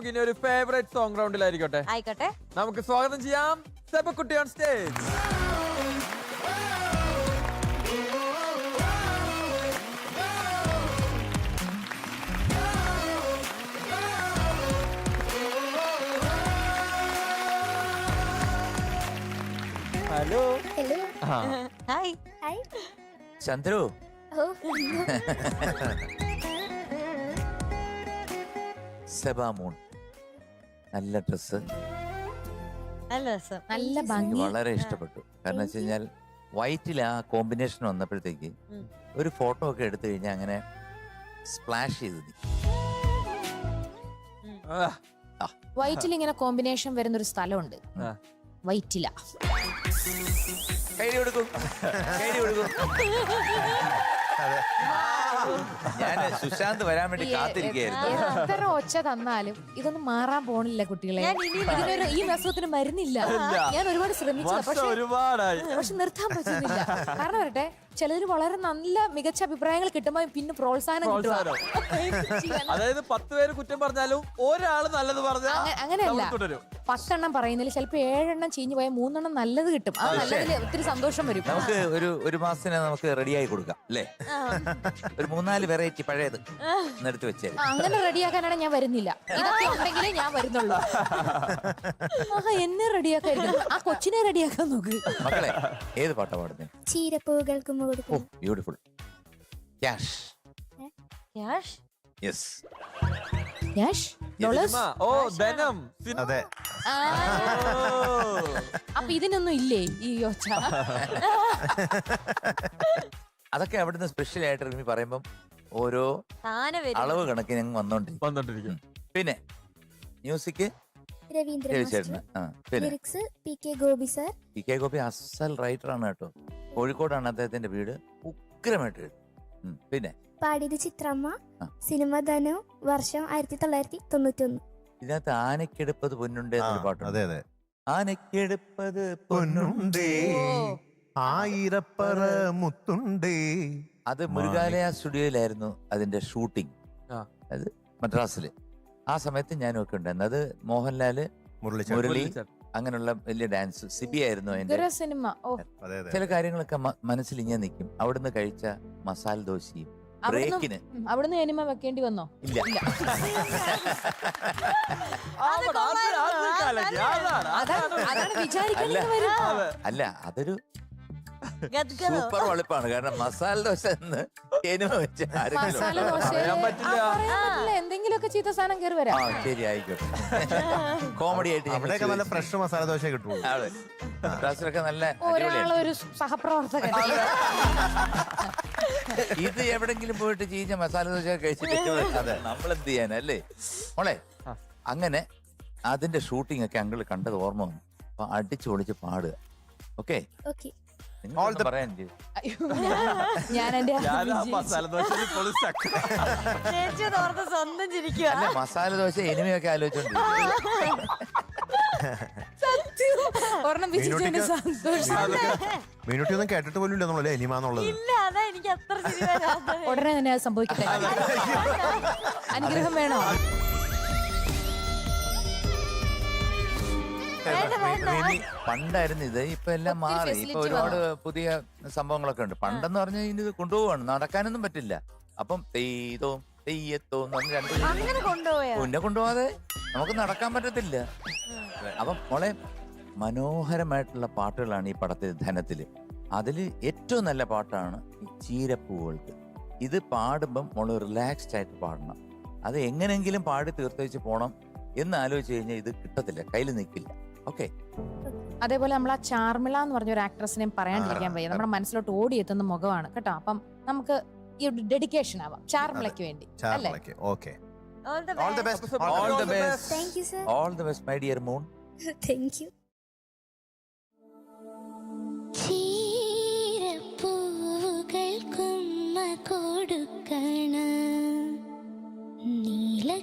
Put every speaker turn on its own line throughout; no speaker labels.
നമുക്ക് ഇനി ഒരു ഫേവറേറ്റ് സോങ് റൗണ്ടിലായിരിക്കട്ടെ.
ആയിക്കോട്ടെ.
നമുക്ക് സ്വാഗതം ചെയ്യാം സെബക്കുട്ടി on stage. Hello.
Hello.
Hi.
Hi.
Chandru.
Oh.
സെബാമൂൺ നല്ല ഡ്രസ്,
നല്ല രസം,
നല്ല ഭംഗി.
വളരെ ഇഷ്ടപ്പെട്ടു. കാരണം വെച്ച് കഴിഞ്ഞാൽ വൈറ്റിൽ ആ കോമ്പിനേഷൻ വന്നപ്പോഴത്തേക്ക് ഒരു ഫോട്ടോ ഒക്കെ എടുത്തു കഴിഞ്ഞാൽ അങ്ങനെ സ്പ്ലാഷ് ചെയ്തു.
വൈറ്റിൽ ഇങ്ങനെ കോമ്പിനേഷൻ വരുന്ന ഒരു സ്ഥലമുണ്ട്, വൈറ്റില.
കൈ കൊടുക്കും, കൈ കൊടുക്കും. ഞാൻ സുശാന്ത് വരാൻ വേണ്ടി കാത്തിരിക്കുകയായിരുന്നു.
എത്ര ഒച്ച തന്നാലും ഇതൊന്നും മാറാൻ പോണില്ല കുട്ടികളെ. ഇതിനൊരു ഈ അസുഖത്തിന് മരുന്നില്ല. ഞാൻ ഒരുപാട് ശ്രമിച്ചു, പക്ഷെ നിർത്താൻ പറ്റുന്നില്ല. കാരണം വരട്ടെ, ചിലര് വളരെ നല്ല മികച്ച അഭിപ്രായങ്ങൾ കിട്ടുമ്പോ പിന്നെ പ്രോത്സാഹനം കിട്ടും.
അതായത് 10 പേര് കുറ്റം പറഞ്ഞാലും ഒരാള് നല്ലത് പറഞ്ഞാൽ
അങ്ങനെയല്ല. 10 പറയുന്നതിൽ ചിലപ്പോ 7 ചീഞ്ഞു പോയാൽ 3 നല്ലത് കിട്ടും. ആ നല്ലതിൽ ഒത്തിരി സന്തോഷം വരും.
നമുക്ക് ഒരു മാസത്തിന് നമുക്ക് റെഡിയായി കൊടുക്കാം അല്ലേ? ഒരു 3-4 വെറൈറ്റി പഴയത് എടുത്ത് വെച്ചേ.
അങ്ങനെ റെഡിയാക്കാനാണ് ഞാൻ വരുന്നില്ല. ഇതൊക്കെ ഉണ്ടെങ്കിലേ ഞാൻ വരുന്നുള്ളൂ. എന്നെ റെഡിയാക്കായിരിക്കും, ആ കൊച്ചിനെ റെഡിയാക്കാൻ നോക്ക്.
മക്കളെ ഏത് പാട്ടാ പാടുന്നത്?
ചീരപ്പൂകൾക്കും
beautiful. Cash.
Cash.
Yes.
Cash. Dollars.
Oh ധനം.
അതെ.
അപ്പൊ ഇതിനൊന്നും ഇല്ലേ ഈ ഒച്ച?
അതൊക്കെ അവിടുന്ന് സ്പെഷ്യൽ ആയിട്ട് റിമി പറയുമ്പം ഓരോ അളവ് കണക്കിന് ഞങ്ങൾ വന്നോണ്ടിരിക്കും. പിന്നെ മ്യൂസിക് രവിചേട്ടന്.
Lyrics P K Gopi sir.
P K Gopi അസൽ റൈറ്റർ ആണ് കേട്ടോ. കോഴിക്കോടാണ് അദ്ദേഹത്തിന്റെ വീട്. ഉഗ്രമായിട്ട്. പിന്നെ
പാടിയത് ചിത്രമ്മ. സിനിമ ധനു. വർഷം 1991.
ഇതിനകത്ത് ആനക്കെടുപ്പത് പൊന്നുണ്ടേ എന്നൊരു പാട്ടുണ്ട്.
അതെ അതെ.
ആനക്കെടുപ്പത്
പൊന്നുണ്ടേ, ആയിരപ്പറ മുത്തുണ്ടേ.
അത് മുരുകാലയ സ്റ്റുഡിയോയിലായിരുന്നു അതിന്റെ ഷൂട്ടിംഗ്. അത് മദ്രാസില്. ആ സമയത്ത് ഞാനൊക്കെ ഉണ്ടായിരുന്നു. അത് മോഹൻലാല്, മുരളി, അങ്ങനെയുള്ള വലിയ ഡാൻസ്. സിബി ആയിരുന്നു അതിന്റെ
സിനിമ.
ചില കാര്യങ്ങളൊക്കെ മനസ്സിൽ ഇങ്ങനെ നിൽക്കും. അവിടുന്ന് കഴിച്ച മസാല ദോശയും ബ്രേക്കിന്
അവിടുന്ന് എനിമ വെക്കേണ്ടി വന്നോ?
ഇല്ല. അല്ല, അതൊരു സൂപ്പർ വളിപ്പാണ്. കാരണം മസാല ദോശ എന്ന് വെച്ച്
എന്തെങ്കിലുമൊക്കെ ചീത്ത സാധനം കയറി വരാം.
ശരി, ആയിക്കോട്ടെ. കോമഡി ആയിട്ട്
നല്ല ഫ്രഷ് മസാല ദോശ കിട്ടും.
മദ്രാസിലൊക്കെ നല്ല
ഒരാളൊരു സഹപ്രവർത്തകൻ.
ഇത് എവിടെങ്കിലും പോയിട്ട് ചീഞ്ഞ മസാല ദോശ കഴിച്ചിട്ട് നമ്മളെന്ത് ചെയ്യാനല്ലേ മോളെ? അങ്ങനെ അതിന്റെ ഷൂട്ടിംഗ് ഒക്കെ അങ്കിള് കണ്ടത് ഓർമ്മ വന്നു. അപ്പൊ അടിച്ചു പൊളിച്ച് പാടുക. ഓക്കെ, പറയാൻ
ഞാൻ എന്റെ
മസാല ദോശ
സ്വന്തം ചിരിക്കുക.
അല്ല, മസാല ദോശ എനിമയൊക്കെ ആലോചിച്ചോണ്ടിരിക്കും.
മീനുട്ടി ഒന്നും കേട്ടിട്ട് പോലും ഇല്ലെന്നുള്ളല്ലേ എനിമാന്നുള്ളത്.
ഉടനെ തന്നെ അത് സംഭവിക്കട്ടെ. അനുഗ്രഹം വേണോ?
പണ്ടായിരുന്നു ഇത്. ഇപ്പൊ എല്ലാം മാറി. ഇപ്പൊ ഒരുപാട് പുതിയ സംഭവങ്ങളൊക്കെ ഉണ്ട്. പണ്ടെന്ന് പറഞ്ഞാൽ ഇത് കൊണ്ടുപോവാണ്, നടക്കാനൊന്നും പറ്റില്ല. അപ്പം തെയ്യത്തോ തെയ്യത്തോ എന്ന് പറഞ്ഞ് 2 മുന്നേ കൊണ്ടുപോകാതെ നമുക്ക് നടക്കാൻ പറ്റത്തില്ല. അപ്പം മോളെ, മനോഹരമായിട്ടുള്ള പാട്ടുകളാണ് ഈ പടത്തിൽ ധനത്തില്. അതില് ഏറ്റവും നല്ല പാട്ടാണ് ഈ ചീരപ്പൂവുകൾക്ക്. ഇത് പാടുമ്പം മോള് റിലാക്സ്ഡ് ആയിട്ട് പാടണം. അത് എങ്ങനെങ്കിലും പാടി തീർത്തേച്ച് പോണം എന്ന് ആലോചിച്ച് കഴിഞ്ഞാൽ ഇത് കിട്ടത്തില്ല, കയ്യിൽ നിൽക്കില്ല. ഓക്കെ.
അതേപോലെ നമ്മൾ ആ ചാർമിള എന്ന് പറഞ്ഞ ഒരു ആക്ട്രസിനെയും പറയാണ്ടിരിക്കാൻ വയ്യ. നമ്മുടെ മനസ്സിലോട്ട് ഓടിയെത്തുന്ന മുഖമാണ് കേട്ടോ. അപ്പം നമുക്ക് ഈ ഡെഡിക്കേഷൻ ആവാം ചാർമിളയ്ക്ക് വേണ്ടി.
Okay.
All the best. All the best.
Thank you, sir.
All the best, my dear Moon.
Thank you. ചീരപ്പൂകൾക്കുമ്മ കൊടുക്കണ നീലക്കുരുവികളെ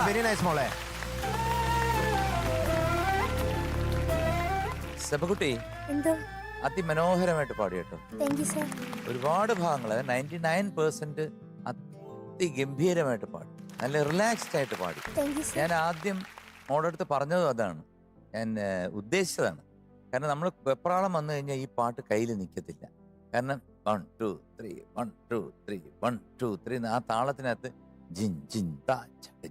വെരി നൈസ് മോളെ.
സെബക്കുട്ടി
എന്തോ
അതിമനോഹരമായിട്ട് പാടി കേട്ടോ.
Thank you sir.
ഒരുപാട് ഭാഗങ്ങൾ 99% അതിഗംഭീരമായിട്ട് പാടി, നല്ല റിലാക്സ്ഡ് ആയിട്ട് പാടി.
Thank you sir.
ഞാൻ ആദ്യം മോളുടെ അടുത്ത് പറഞ്ഞതും അതാണ്, ഞാൻ ഉദ്ദേശിച്ചതാണ്. കാരണം നമ്മൾ വെപ്രാളം വന്നു കഴിഞ്ഞാൽ ഈ പാട്ട് കയ്യിൽ നിൽക്കത്തില്ല. കാരണം 1 2 3 1 2 3 1 2 3 ആ താളത്തിനകത്ത് ജിം ജിം താ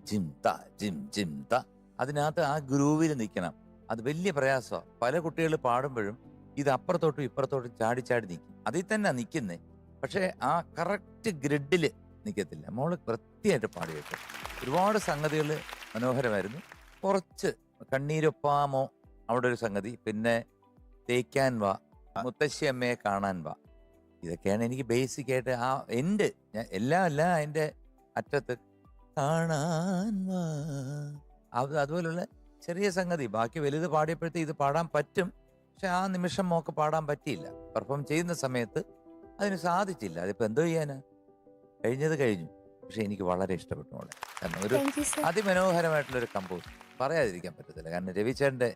ജിം താ ജിം ജിം താ, അതിനകത്ത് ആ ഗ്രൂവിൽ നിൽക്കണം. അത് വലിയ പ്രയാസമാണ്. പല കുട്ടികൾ പാടുമ്പോഴും ഇത് അപ്പുറത്തോട്ടും ഇപ്പുറത്തോട്ടും ചാടി ചാടി നിൽക്കും. അതിൽ തന്നെ നിൽക്കുന്നേ, പക്ഷേ ആ കറക്റ്റ് ഗ്രിഡിൽ നിൽക്കത്തില്ല. മോള് വൃത്തിയായിട്ട് പാടി കേട്ടോ. ഒരുപാട് സംഗതികൾ മനോഹരമായിരുന്നു. കുറച്ച് കണ്ണീരൊപ്പാമോ അവിടെ ഒരു സംഗതി, പിന്നെ തേക്കാൻ വാ, മുത്തശ്ശി അമ്മയെ കാണാൻ വാ, ഇതൊക്കെയാണ് എനിക്ക് ബേസിക് ആയിട്ട് ആ എൻ്റെ എല്ലാം അതിൻ്റെ അറ്റത്ത് കാണാൻ വാ, അതുപോലുള്ള ചെറിയ സംഗതി. ബാക്കി വലുത് പാടിയപ്പോഴത്തെ ഇത് പാടാൻ പറ്റും, പക്ഷെ ആ നിമിഷം മോക്ക് പാടാൻ പറ്റിയില്ല. പെർഫോം ചെയ്യുന്ന സമയത്ത് അതിന് സാധിച്ചില്ല. അതിപ്പോൾ എന്തോ ചെയ്യാന്, കഴിഞ്ഞത് കഴിഞ്ഞു. പക്ഷെ എനിക്ക് വളരെ ഇഷ്ടപ്പെട്ടു മോളെ. കാരണം ഒരു
താങ്ക് യു സർ.
അതിമനോഹരമായിട്ടുള്ളൊരു കമ്പോസ് പറയാതിരിക്കാൻ പറ്റത്തില്ല. കാരണം രവിചേട്ടൻ്റെ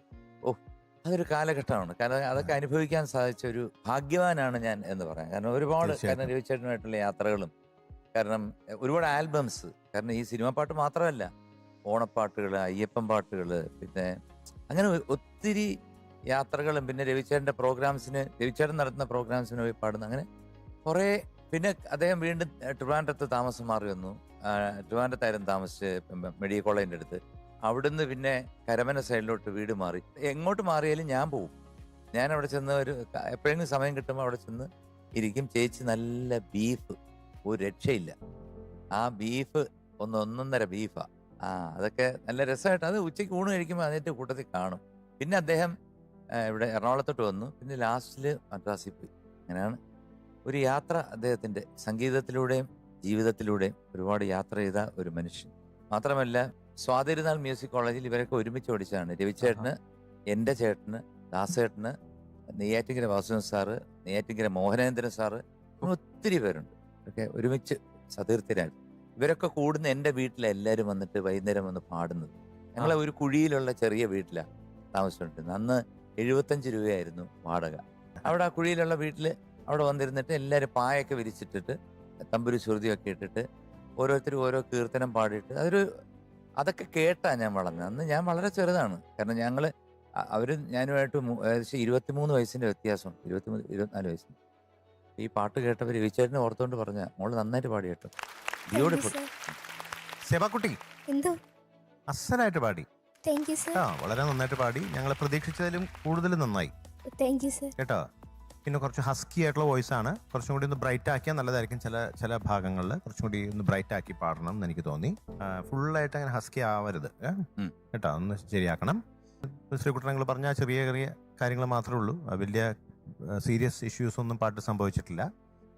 അതൊരു കാലഘട്ടമാണ്. കാരണം അതൊക്കെ അനുഭവിക്കാൻ സാധിച്ച ഒരു ഭാഗ്യവാനാണ് ഞാൻ എന്ന് പറയാം. കാരണം ഒരുപാട്, കാരണം രവിചേട്ടനുമായിട്ടുള്ള യാത്രകളും, കാരണം ഒരുപാട് ആൽബംസ്, കാരണം ഈ സിനിമ പാട്ട് മാത്രമല്ല, ഓണപ്പാട്ടുകൾ, അയ്യപ്പൻ പാട്ടുകൾ, പിന്നെ അങ്ങനെ ഒത്തിരി യാത്രകളും, പിന്നെ രവിചേട്ടൻ്റെ പ്രോഗ്രാംസിന്, രവിചേട്ടൻ നടത്തുന്ന പ്രോഗ്രാംസിന് പോയി പാടുന്നു, അങ്ങനെ കുറേ. പിന്നെ അദ്ദേഹം വീണ്ടും ട്രിവാൻഡ്രത്ത് താമസം മാറി വന്നു. ട്രിവാൻഡ്രത്തായിരുന്നു താമസിച്ച് മെഡിക്കൽ കോളേജിൻ്റെ അടുത്ത്. അവിടുന്ന് പിന്നെ കരമന സൈഡിലോട്ട് വീട് മാറി. എങ്ങോട്ട് മാറിയാലും ഞാൻ പോവും. ഞാൻ അവിടെ ചെന്ന് എപ്പോഴെങ്കിലും സമയം കിട്ടുമ്പോൾ അവിടെ ചെന്ന് ഇരിക്കും. ചേച്ചി നല്ല ബീഫ്, ഒരു രക്ഷയില്ല. ആ ബീഫ് ഒന്നൊന്നര ബീഫാ. അതൊക്കെ നല്ല രസമായിട്ട്, അത് ഉച്ചയ്ക്ക് ഊണ് കഴിക്കുമ്പോൾ അതിൻ്റെ കൂട്ടത്തിൽ കാണും. പിന്നെ അദ്ദേഹം ഇവിടെ എറണാകുളത്തോട്ട് വന്നു. പിന്നെ ലാസ്റ്റിൽ മദ്രാസിൽ പോയി. അങ്ങനെയാണ് ഒരു യാത്ര അദ്ദേഹത്തിൻ്റെ. സംഗീതത്തിലൂടെയും ജീവിതത്തിലൂടെയും ഒരുപാട് യാത്ര ചെയ്ത ഒരു മനുഷ്യൻ. മാത്രമല്ല സ്വാതിരുന്നാൾ മ്യൂസിക് കോളേജിൽ ഇവരൊക്കെ ഒരുമിച്ച് പഠിച്ചതാണ്. രവിചേട്ടന്, എൻ്റെ ചേട്ടന്, ദാസേട്ടന്, നെയ്യാറ്റിങ്കര വാസുദേവൻ സാറ്, നെയ്യാറ്റിങ്കര മോഹനേന്ദ്രൻ സാറ്, ഒത്തിരി പേരുണ്ട്. ഒക്കെ ഒരുമിച്ച് സതീർത്ഥരാണ്. ഇവരൊക്കെ കൂടുന്ന എൻ്റെ വീട്ടിലെല്ലാവരും വന്നിട്ട് വൈകുന്നേരം വന്ന് പാടുന്നത്. ഞങ്ങളെ ഒരു കുഴിയിലുള്ള ചെറിയ വീട്ടിലാണ് താമസിച്ചുകൊണ്ടിരുന്നത്. അന്ന് 75 രൂപയായിരുന്നു വാടക. അവിടെ ആ കുഴിയിലുള്ള വീട്ടിൽ അവിടെ വന്നിരുന്നിട്ട് എല്ലാവരും പായൊക്കെ വിരിച്ചിട്ടിട്ട് തമ്പുരു ശ്രുതിയൊക്കെ ഇട്ടിട്ട് ഓരോരുത്തരും ഓരോ കീർത്തനം പാടിയിട്ട് അതൊക്കെ കേട്ടാ ഞാൻ വളർന്നത്. അന്ന് ഞാൻ വളരെ ചെറുതാണ്. കാരണം ഞാനുമായിട്ട് ഏകദേശം 23 വയസ്സിൻ്റെ വ്യത്യാസമുണ്ട്. 24 വയസ്സിന്. ഈ പാട്ട് കേട്ടവർ രവിചേട്ടനെ ഓർത്തുകൊണ്ട് പറഞ്ഞ മോള് നന്നായിട്ട് പാടി കേട്ടോ. ബ്യൂട്ടിഫുൾ.
സെബക്കുട്ടി
എന്തോ
അസലായിട്ട് പാടി.
Thank you sir.
വളരെ നന്നായിട്ട് പാടി. ഞങ്ങൾ പ്രതീക്ഷിച്ചതിലും കൂടുതൽ നന്നായി
താങ്ക് യു സർ.
കേട്ടോ. പിന്നെ കുറച്ച് ഹസ്കി ആയിട്ടുള്ള വോയിസ് ആണ്. കുറച്ചും കൂടി ഒന്ന് ബ്രൈറ്റ് ആക്കിയാൽ നല്ലതായിരിക്കും. ചില ഭാഗങ്ങളിൽ കുറച്ചും കൂടി ഒന്ന് ബ്രൈറ്റ് ആക്കി പാടണം എന്ന് എനിക്ക് തോന്നി. ഫുള്ളായിട്ട് അങ്ങനെ ഹസ്കി ആവരുത് കേട്ടോ, ഒന്ന് ശരിയാക്കണം. ശ്രീകുട്ടൻ നിങ്ങൾ പറഞ്ഞ ചെറിയ ചെറിയ കാര്യങ്ങൾ മാത്രമേ ഉള്ളൂ. വലിയ സീരിയസ് ഇഷ്യൂസ് ഒന്നും പാട്ട് സംഭവിച്ചിട്ടില്ല.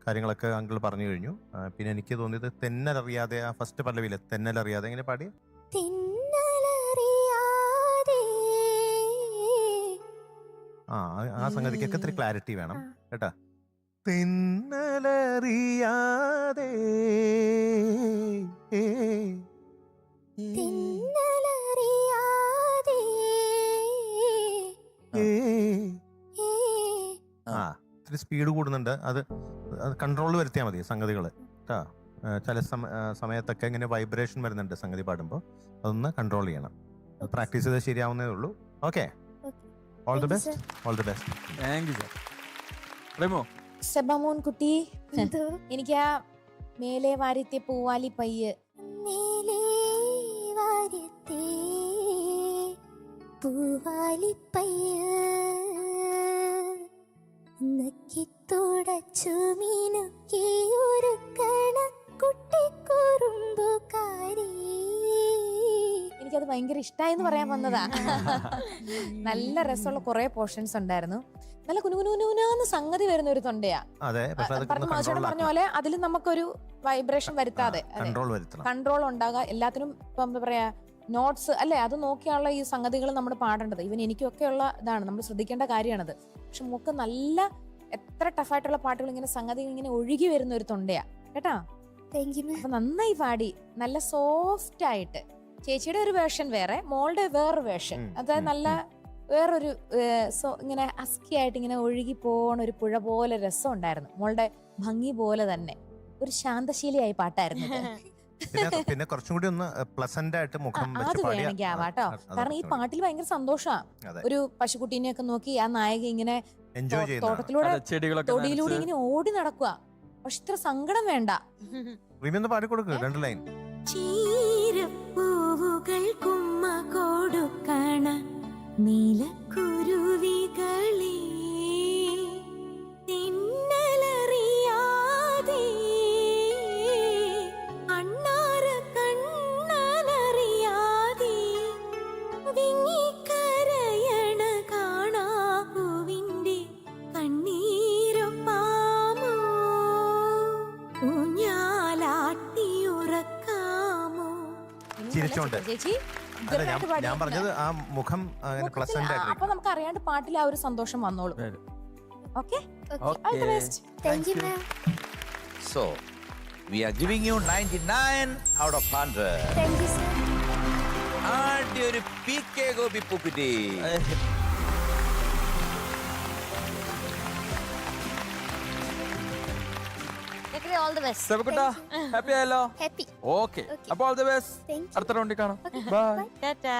കാര്യങ്ങളൊക്കെ അങ്കിൾ പറഞ്ഞു കഴിഞ്ഞു. പിന്നെ എനിക്ക് തോന്നിയത് തെന്നലറിയാതെ, ആ ഫസ്റ്റ് പല്ലവിയിലെ തെന്നലറിയാതെ എങ്ങനെ പാടി? ആ സംഗതിക്കൊക്കെ ഇത്തിരി ക്ലാരിറ്റി വേണം കേട്ടാ. തെന്നലറിയാതെ ഇത്തിരി സ്പീഡ് കൂടുന്നുണ്ട്. അത് കൺട്രോൾ വരുത്തിയാൽ മതി സംഗതികൾ കേട്ടാ. ചില സമയത്തൊക്കെ ഇങ്ങനെ വൈബ്രേഷൻ വരുന്നുണ്ട് സംഗതി പാടുമ്പോൾ. അതൊന്ന് കൺട്രോൾ ചെയ്യണം. പ്രാക്ടീസ് ചെയ്താൽ ശരിയാവുന്നേ ഉള്ളൂ. Okay, all the best. All the best.
Thank you sir. പ്രേമോ,
സെബമോൻ കുട്ടി, എനിക്ക് ആ മേലെ വാരിത്തെ പൂവാലി പയ്യ് എനിക്കത് ഭയങ്കര ഇഷ്ടായെന്ന് പറയാൻ വന്നതാ. നല്ല രസമുള്ള കുറെ പോർഷൻസ് ഉണ്ടായിരുന്നു. നല്ല കുനുകുനുകുനുന്ന് സംഗതി വരുന്ന ഒരു തൊണ്ടയാ. മാഷോട് പറഞ്ഞ പോലെ അതിൽ നമുക്കൊരു വൈബ്രേഷൻ വരുത്താതെ കൺട്രോൾ ഉണ്ടാകുക. എല്ലാത്തിനും ഇപ്പൊ എന്താ പറയാ, നോട്ട്സ് അല്ലെ, അത് നോക്കിയുള്ള ഈ സംഗതികൾ നമ്മൾ പാടേണ്ടത്. ഇവൻ എനിക്കൊക്കെ ഉള്ള ഇതാണ്, നമ്മൾ ശ്രദ്ധിക്കേണ്ട കാര്യമാണത്. പക്ഷെ നമുക്ക് നല്ല എത്ര ടഫായിട്ടുള്ള പാട്ടുകൾ ഇങ്ങനെ സംഗതികൾ ഇങ്ങനെ ഒഴുകി വരുന്ന ഒരു തൊണ്ടയാ കേട്ടാ. അപ്പൊ നന്നായി പാടി, നല്ല സോഫ്റ്റ് ആയിട്ട് ചേച്ചിയുടെ ഒരു വേർഷൻ വേറെ, മോളുടെ വേറൊരു വേർഷൻ. അതായത് നല്ല വേറൊരു ഇങ്ങനെ അസ്കി ആയിട്ട് ഇങ്ങനെ ഒഴുകി പോണ ഒരു പുഴ പോലെ രസം ഉണ്ടായിരുന്നു. മോളുടെ ഭംഗി പോലെ തന്നെ ഒരു ശാന്തശീലിയായി പാട്ടായിരുന്നു ഇത്.
പിന്നെ കുറച്ചും കൂടി ഒന്ന് പ്ലസന്റ് ആയിട്ട് മുഖം
അത്
വെച്ച് പാടിയ
വേണമെങ്കിൽ ആവാട്ടോ. കാരണം ഈ പാട്ടിൽ ഭയങ്കര സന്തോഷമാണ്.
അതെ.
ഒരു പശുക്കുട്ടീനെയൊക്കെ നോക്കി ആ നായക ഇങ്ങനെ
എൻജോയ് ചെയ്യുന്ന
തോട്ടത്തിലൂടെ
ചെടികളൊക്കെ
തൊടിയിലൂടെ ഇങ്ങനെ ഓടി നടക്കുക. പക്ഷെ ഇത്ര സങ്കടം വേണ്ട.
റിമി ഒന്ന് പാടിക്കൊടുക്ക് 2 ലൈൻ.
ചീരപ്പൂവുകൾ കുമ്മ കൊടുക്കണ നീലക്കുരുവികളെ തിന്നലറിയാതെ അണ്ണാര കണ്ണനറിയാതെ വിങ്ങിക്കരയണ കാണാ പൂവിന്റെ കണ്ണീരൊപ്പാമോ ഊഞ്ഞാലാട്ടിയുറക്കാമോ.
ചിരിച്ചോണ്ട്.
ചേച്ചി
അല്ല ഞാൻ പറഞ്ഞത് ആ മുഖം പ്ലസന്റ് ആയിട്ട്.
അപ്പൊ നമുക്ക് അറിയാണ്ട് പാട്ടിൽ ആ ഒരു സന്തോഷം വന്നോളൂ. Okay, all the best.
Thank you, ma'am.
So, we are giving you 99 out of 100.
Thank you, sir.
ആദ്യ ഒരു PK ഗോപി പൂക്കുറ്റി.
All the best.
സെബക്കുട്ടാ ഹാപ്പി ആയല്ലോ?
Happy.
ഓക്കെ, അപ്പൊ all the best.
Thank you.
അടുത്ത റൗണ്ടിൽ കാണാം. ബൈ.
ടാറ്റാ.